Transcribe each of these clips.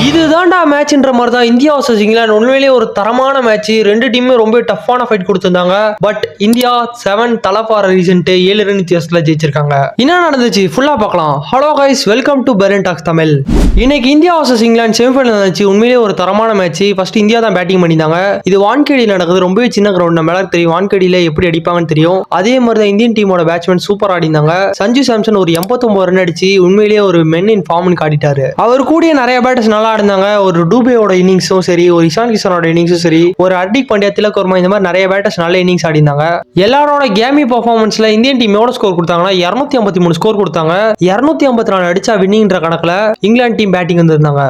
இதுதான்டா மேட்ச்ன்ற மாதிரி தான் இந்தியா வர்சஸ் இங்கிலாந்து உண்மையிலேயே ஒரு தரமான மேட்ச். ரெண்டு டீமுமே ரொம்ப டஃப்பான ஃபைட் கொடுத்திருந்தாங்க. பட் இந்தியா 7 தலை ஃபார் ரீசன்ட் 7 ரன் வித்தியாசத்துல ஜெயிச்சிருக்காங்க. என்ன நடந்துச்சு ஃபுல்லா பார்க்கலாம். ஹலோ கைஸ், வெல்கம் டு பெரன் டாக்ஸ் தமிழ். இன்னைக்கு இந்தியா வர்சஸ் இங்கிலாந்து செமிஃபைனல் நடந்துச்சு. உண்மையிலேயே ஒரு தரமான மேட்ச். ஃபர்ஸ்ட் இந்தியா தான் பேட்டிங் பண்ணியிருந்தாங்க. இது வான்கேடி நடக்குது. ரொம்பவே சின்ன கிரவுண்ட், நம்ம எல்லாரும் தெரியும் வான்கேடியில எப்படி அடிப்பாங்கன்னு தெரியும். அதே மாதிரி தான் இந்தியன் டீமோட பேட்ஸ்மேன் சூப்பர் ஆடினாங்க. சஞ்சு சாம்சன் ஒரு 89 ரன் அடிச்சு உண்மையிலேயே ஒரு மென் இன் ஃபார்ம்னு காட்டிட்டாரு. அவர் கூட நிறைய பேட்டர்ஸ் நல்லா ஆடினாங்க. ஒரு டூபேயோட இன்னிங்ஸும் சரி, ஒரு இஷான் கிஷனோட இன்னிங்ஸும் சரி, ஒரு ஹர்திக் பாண்டியா, திலக் வர்மா, இந்த மாதிரி நிறைய பேட்டர்ஸ் நல்ல இன்னிங்ஸ் ஆடினாங்க. எல்லாரோட கேமி பர்ஃபார்மன்ஸ்ல இந்தியன் டீம் எவ்வளவு ஸ்கோர் கொடுத்தாங்கன்னா 253 ஸ்கோர் கொடுத்தாங்க. 254 அடிச்சா வின்னிங்ன்ற கணக்குல இங்கிலாந்து டீம் பேட்டிங் வந்திருந்தாங்க.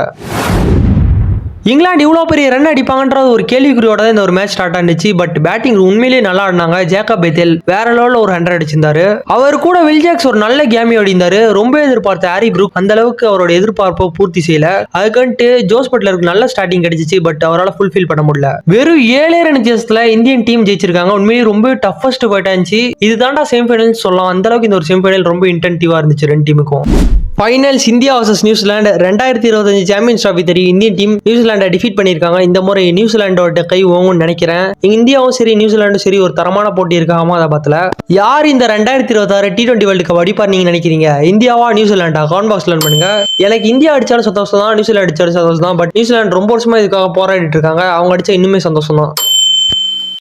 இங்கிலாந்து இவ்வளோ பெரிய ரன் அடிப்பாங்கன்றது ஒரு கேள்விக்குறியோட தான் இந்த ஒரு மேட்ச் ஸ்டார்ட் ஆனிச்சு. பட் பேட்டிங் உண்மையிலேயே நல்லா ஆடினாங்க. ஜேக்கப் பெத்தேல் வேற லெவலில் ஒரு 100 அடிச்சிருந்தாரு. அவர் கூட வில் ஜாக்ஸ் ஒரு நல்ல கேமி ஆடிந்தாரு. ரொம்ப எதிர்பார்த்த ஹாரி ப்ரூக் அந்த அளவுக்கு அவரோட எதிர்பார்ப்பை பூர்த்தி செய்யல. அதுக்குன்ட்டு ஜோஸ் பட்லருக்கு நல்ல ஸ்டார்டிங் கிடைச்சிச்சு. பட் அவரால் ஃபுல்ஃபில் பண்ண முடியல. வெறும் 7 ரன் வித்தியாசத்துல இந்தியன் டீம் ஜெயிச்சிருக்காங்க. உண்மையிலேயே ரொம்ப டஃபஸ்ட் ஃபைட் ஆச்சு. இதுதான்டா செமிஃபைனல் சொல்லலாம். அந்த அளவுக்கு இந்த ஒரு செமிஃபைனல் ரொம்ப இன்டென்சிவா இருந்துச்சு ரெண்டு டீமுக்கும். Finals India versus New Zealand 2025 champions trophy தெரியும். இந்தியன் டீம் நியூசிலாண்டை டிஃபீட் பண்ணியிருக்காங்க. இந்த முறை நியூசிலாண்டோட கை ஓங்கும்னு நினைக்கிறேன். இந்தியாவும் சரி நியூசிலாண்டும் சரி ஒரு தரமான போட்டி இருக்கு அகமதாபாத்ல. யார் இந்த 2026 T20 வேர்ல்டு கப் அடிப்பார் நீங்க நினைக்கிறீங்க? இந்தியாவா நியூசிலாண்டா? கமெண்ட் பாக்ஸ்ல லேர்ன் பண்ணுங்க. எனக்கு இந்தியா அடிச்சாலும் சந்தோஷம் தான், நியூசிலாந்து அடிச்சாலும் சந்தோஷம் தான். பட் நியூசிலாந்து ரொம்ப வருஷமா இதுக்காக போராடிட்டு இருக்காங்க. அவங்க அடிச்சா இன்னுமே சந்தோஷம் தான்.